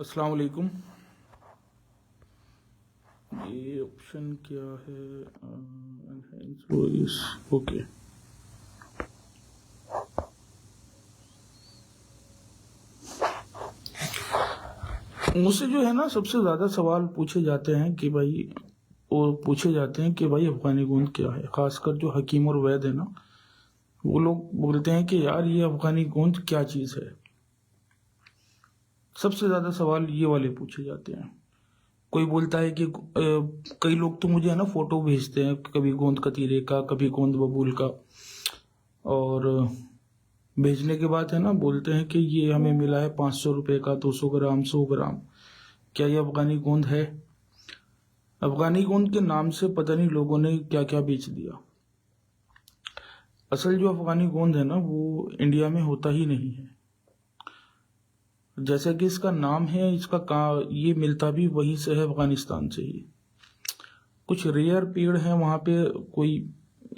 अस्सलाम वालेकुम। ये ऑप्शन क्या है? Enhance voice. ओके। मुझसे जो है ना सबसे ज़्यादा सवाल पूछे जाते हैं कि भाई अफगानी गूंद क्या है। खासकर जो हकीम और वैद है ना, वो लोग बोलते हैं कि यार ये अफगानी गूंद क्या चीज़ है। सबसे ज़्यादा सवाल ये वाले पूछे जाते हैं। कोई बोलता है कि कई लोग तो मुझे है ना फोटो भेजते हैं, कभी गोंद कतीरे का, कभी गोंद बबूल का, और भेजने के बाद है ना बोलते हैं कि ये हमें मिला है 500 रुपये का, 200 ग्राम, 100 ग्राम। क्या ये अफगानी गोंद है? अफगानी गोंद के नाम से पता नहीं लोगों ने क्या क्या बेच दिया। असल जो अफगानी गोंद है ना वो इंडिया में होता ही नहीं है। जैसा कि इसका नाम है, ये मिलता भी वहीं से है, अफगानिस्तान से ही। कुछ रेयर पेड़ हैं वहाँ पे, कोई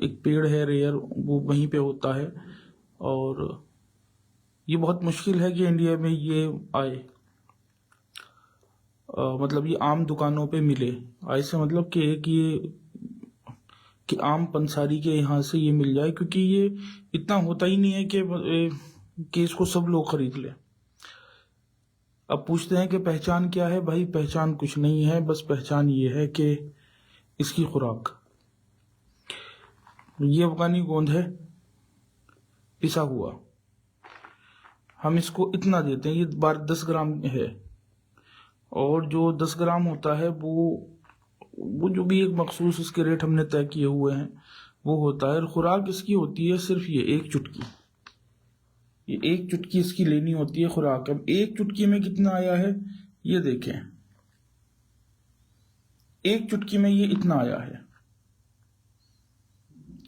एक पेड़ है रेयर, वो वहीं पे होता है। और ये बहुत मुश्किल है कि इंडिया में ये आए, मतलब ये आम दुकानों पे मिले। ऐसे मतलब कि आम पंसारी के यहाँ से ये मिल जाए, क्योंकि ये इतना होता ही नहीं है कि इसको सब लोग खरीद ले। अब पूछते हैं कि पहचान क्या है? भाई पहचान कुछ नहीं है, बस पहचान ये है कि इसकी खुराक। ये अफगानी गोंद है, पिसा हुआ। हम इसको इतना देते हैं, ये 10 ग्राम है। और जो 10 ग्राम होता है वो जो भी एक मखसूस इसके रेट हमने तय किए हुए हैं वो होता है। और खुराक इसकी होती है सिर्फ ये एक चुटकी। ये एक चुटकी इसकी लेनी होती है खुराक। अब एक चुटकी में कितना आया है ये देखें। एक चुटकी में ये इतना आया है।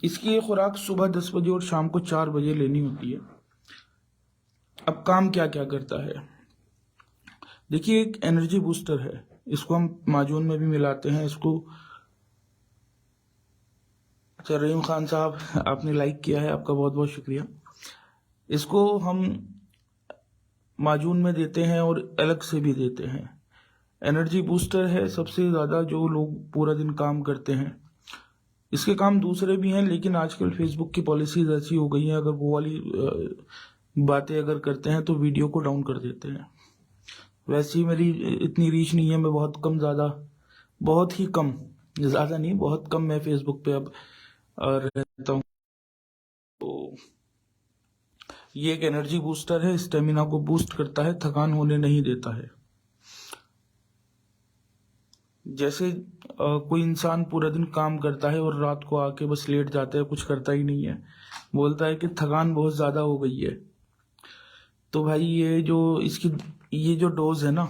इसकी ये खुराक सुबह 10 बजे और शाम को 4 बजे लेनी होती है। अब काम क्या क्या करता है देखिए। एक एनर्जी बूस्टर है, इसको हम माजून में भी मिलाते हैं इसको। अच्छा रहीम खान साहब, आपने लाइक किया है, आपका बहुत बहुत शुक्रिया। इसको हम माजून में देते हैं और अलग से भी देते हैं। एनर्जी बूस्टर है सबसे ज़्यादा जो लोग पूरा दिन काम करते हैं। इसके काम दूसरे भी हैं, लेकिन आजकल फेसबुक की पॉलिसीज ऐसी हो गई हैं, अगर वो वाली बातें अगर करते हैं तो वीडियो को डाउन कर देते हैं। वैसे ही मेरी इतनी रीच नहीं है, मैं बहुत ही कम, ज़्यादा नहीं, बहुत कम मैं फेसबुक पे अब रहता हूँ। तो ये एक एनर्जी बूस्टर है, स्टेमिना को बूस्ट करता है, थकान होने नहीं देता है। जैसे कोई इंसान पूरा दिन काम करता है और रात को आके बस लेट जाता है, कुछ करता ही नहीं है, बोलता है कि थकान बहुत ज़्यादा हो गई है। तो भाई ये जो डोज है ना,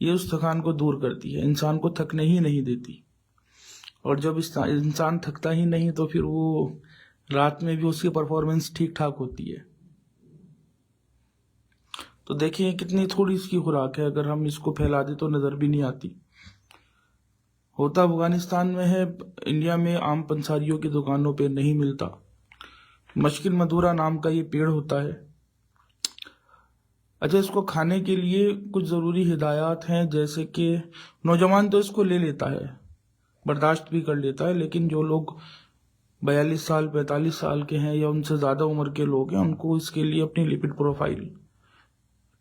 ये उस थकान को दूर करती है, इंसान को थकने ही नहीं देती। और जब इंसान थकता ही नहीं तो फिर वो रात में भी उसकी परफॉर्मेंस ठीक ठाक होती है। तो देखिए कितनी थोड़ी इसकी खुराक है, अगर हम इसको फैला दें तो नज़र भी नहीं आती। होता अफगानिस्तान में है, इंडिया में आम पंसारियों की दुकानों पे नहीं मिलता। मशकिल मधुरा नाम का ये पेड़ होता है। अच्छा, इसको खाने के लिए कुछ ज़रूरी हिदायत हैं, जैसे कि नौजवान तो इसको ले लेता है, बर्दाश्त भी कर लेता है, लेकिन जो लोग 42 साल 45 साल के हैं या उनसे ज़्यादा उम्र के लोग हैं, उनको इसके लिए अपनी लिपिड प्रोफाइल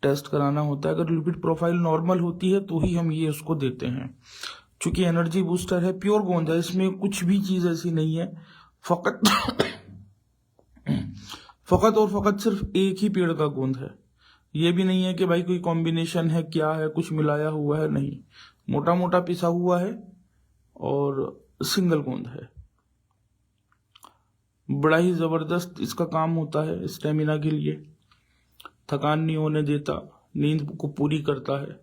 टेस्ट कराना होता है। अगर लिपिड प्रोफाइल नॉर्मल होती है तो ही हम ये उसको देते हैं। चूंकि एनर्जी बूस्टर है, प्योर गोंद है, इसमें कुछ भी चीज़ ऐसी नहीं है। फ़कत और फ़कत सिर्फ एक ही पेड़ का गोंद है। ये भी नहीं है कि भाई कोई कॉम्बिनेशन है, क्या है, कुछ मिलाया हुआ है, नहीं। मोटा मोटा पिसा हुआ है और सिंगल गोंद है। बड़ा ही ज़बरदस्त इसका काम होता है स्टेमिना के लिए। थकान नहीं होने देता, नींद को पूरी करता है,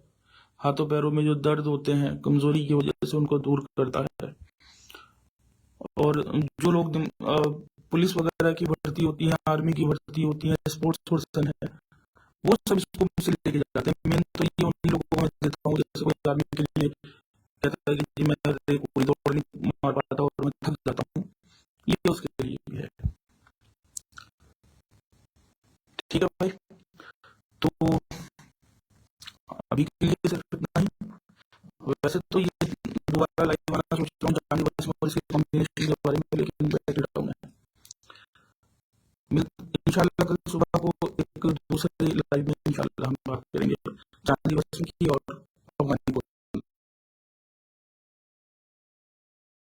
हाथों पैरों में जो दर्द होते हैं कमजोरी की वजह से उनको दूर करता है। और जो लोग पुलिस वगैरह की भर्ती होती है, आर्मी की भर्ती होती है, स्पोर्ट्स पर्सन है, वो सब इसको मुझसे लेके जाते हैं। मैं तो ये उन लोगों को मैं देता हूँ, जैसे कोई आर्मी के लिए कहता है कि जी मैं पूरी दौड़ नहीं मार पाता और मैं थक जाता हूँ, ये उसके लिए भी है। ठीक है भाई, तो अभी के लिए सिर्फ इतना ही। वैसे तो ये दोबारा लाइव आना सोच रहा हूँ जाने बस में और इसके कॉम्बिनेशन के बारे में, लेकिन बैठ रहा हूँ मैं। इंशाल्लाह कल सुबह को एक दूसरे लाइव में इंशाल्लाह हम बात करेंगे चांदी बस की और